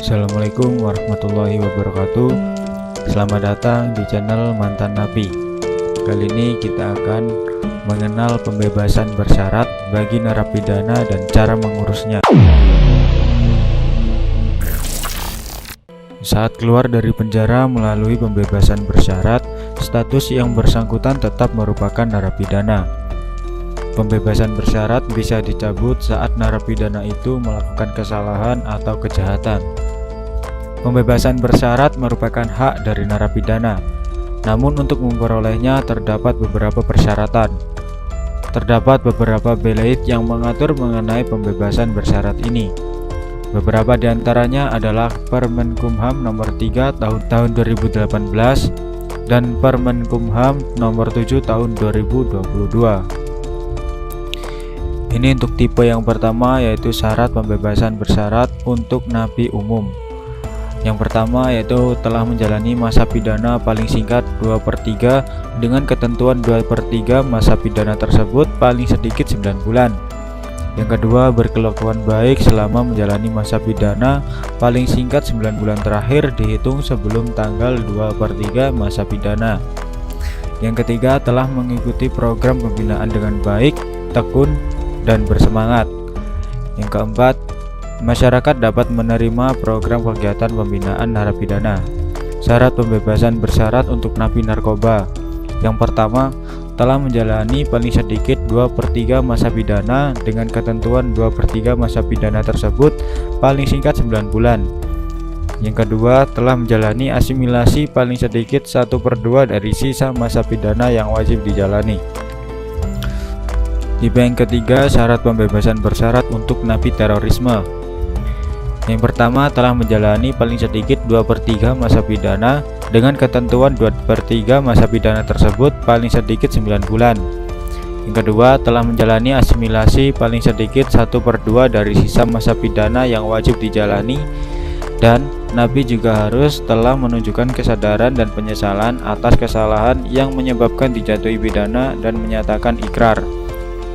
Assalamualaikum warahmatullahi wabarakatuh. Selamat datang di channel Mantan Napi. Kali ini kita akan mengenal pembebasan bersyarat bagi narapidana dan cara mengurusnya. Saat keluar dari penjara melalui pembebasan bersyarat, status yang bersangkutan tetap merupakan narapidana. Pembebasan bersyarat bisa dicabut saat narapidana itu melakukan kesalahan atau kejahatan. Pembebasan bersyarat merupakan hak dari narapidana, namun untuk memperolehnya terdapat beberapa persyaratan. Terdapat beberapa belait yang mengatur mengenai pembebasan bersyarat ini. Beberapa diantaranya adalah Permenkumham nomor 3 tahun 2018 dan Permenkumham nomor 7 tahun 2022. Ini untuk tipe yang pertama, yaitu syarat pembebasan bersyarat untuk napi umum. Yang pertama yaitu telah menjalani masa pidana paling singkat 2/3 dengan ketentuan 2/3 masa pidana tersebut paling sedikit 9 bulan. Yang kedua, berkelakuan baik selama menjalani masa pidana paling singkat 9 bulan terakhir dihitung sebelum tanggal 2/3 masa pidana. Yang ketiga, telah mengikuti program pembinaan dengan baik, tekun, dan bersemangat. Yang keempat, masyarakat dapat menerima program kegiatan pembinaan narapidana. Syarat pembebasan bersyarat untuk napi narkoba. Yang pertama, telah menjalani paling sedikit 2/3 masa pidana dengan ketentuan 2/3 masa pidana tersebut paling singkat 9 bulan. Yang kedua, telah menjalani asimilasi paling sedikit 1/2 dari sisa masa pidana yang wajib dijalani. Tipe yang ketiga, syarat pembebasan bersyarat untuk napi terorisme. Yang pertama, telah menjalani paling sedikit 2/3 masa pidana dengan ketentuan 2/3 masa pidana tersebut paling sedikit 9 bulan. Yang kedua, telah menjalani asimilasi paling sedikit 1/2 dari sisa masa pidana yang wajib dijalani. Dan napi juga harus telah menunjukkan kesadaran dan penyesalan atas kesalahan yang menyebabkan dijatuhi pidana dan menyatakan ikrar.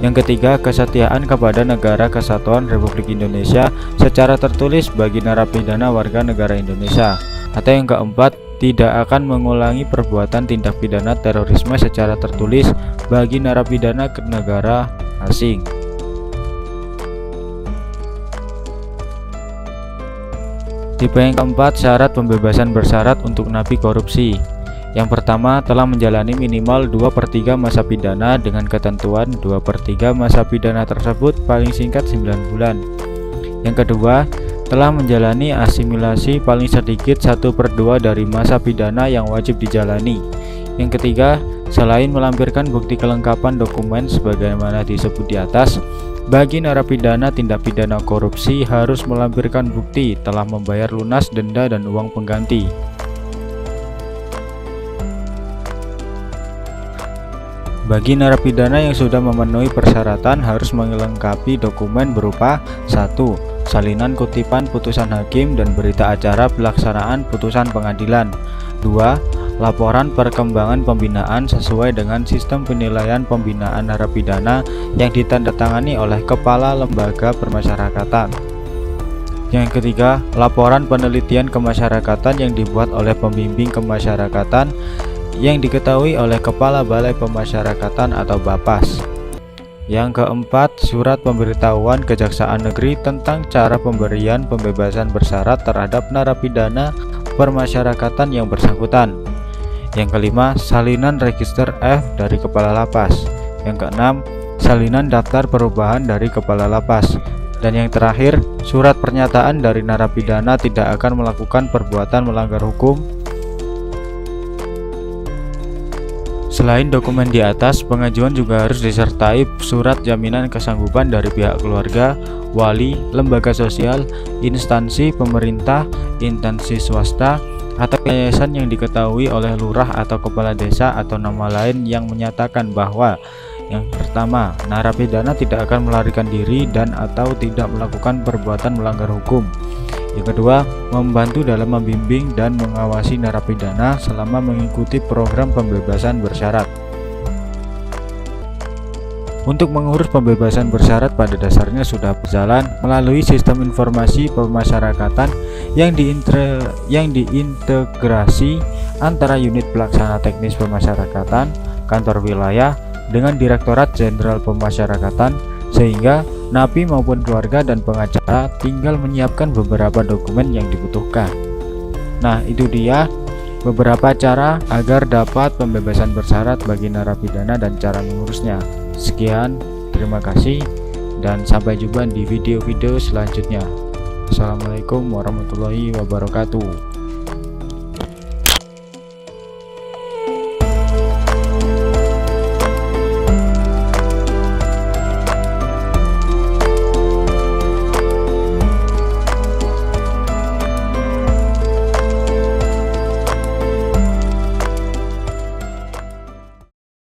Yang ketiga, kesetiaan kepada Negara Kesatuan Republik Indonesia secara tertulis bagi narapidana warga negara Indonesia. Atau yang keempat, tidak akan mengulangi perbuatan tindak pidana terorisme secara tertulis bagi narapidana ke negara asing. Tipe yang keempat, syarat pembebasan bersyarat untuk napi korupsi. Yang pertama, telah menjalani minimal 2/3 masa pidana dengan ketentuan 2/3 masa pidana tersebut paling singkat 9 bulan. Yang kedua, telah menjalani asimilasi paling sedikit 1/2 dari masa pidana yang wajib dijalani. Yang ketiga, selain melampirkan bukti kelengkapan dokumen sebagaimana disebut di atas, bagi narapidana tindak pidana korupsi harus melampirkan bukti telah membayar lunas denda dan uang pengganti. Bagi narapidana yang sudah memenuhi persyaratan harus melengkapi dokumen berupa 1. Salinan kutipan putusan hakim dan berita acara pelaksanaan putusan pengadilan. 2. Laporan perkembangan pembinaan sesuai dengan sistem penilaian pembinaan narapidana yang ditandatangani oleh Kepala Lembaga Permasyarakatan. Yang ketiga, laporan penelitian kemasyarakatan yang dibuat oleh pembimbing kemasyarakatan yang diketahui oleh Kepala Balai Pemasyarakatan atau Bapas. Yang keempat, surat pemberitahuan Kejaksaan Negeri tentang cara pemberian pembebasan bersyarat terhadap narapidana permasyarakatan yang bersangkutan. Yang kelima, salinan register F dari Kepala Lapas. Yang keenam, salinan daftar perubahan dari Kepala Lapas. Dan yang terakhir, surat pernyataan dari narapidana tidak akan melakukan perbuatan melanggar hukum. Selain dokumen di atas, pengajuan juga harus disertai surat jaminan kesanggupan dari pihak keluarga, wali, lembaga sosial, instansi pemerintah, instansi swasta, atau yayasan yang diketahui oleh lurah atau kepala desa atau nama lain yang menyatakan bahwa yang pertama, narapidana tidak akan melarikan diri dan atau tidak melakukan perbuatan melanggar hukum. Yang kedua, membantu dalam membimbing dan mengawasi narapidana selama mengikuti program pembebasan bersyarat. Untuk mengurus pembebasan bersyarat pada dasarnya sudah berjalan melalui sistem informasi pemasyarakatan yang diintegrasi antara unit pelaksana teknis pemasyarakatan, kantor wilayah, dengan Direktorat Jenderal Pemasyarakatan, sehingga napi maupun keluarga dan pengacara tinggal menyiapkan beberapa dokumen yang dibutuhkan. Nah, itu dia beberapa cara agar dapat pembebasan bersyarat bagi narapidana dan cara mengurusnya. Sekian, terima kasih, dan sampai jumpa di video-video selanjutnya. Assalamualaikum warahmatullahi wabarakatuh.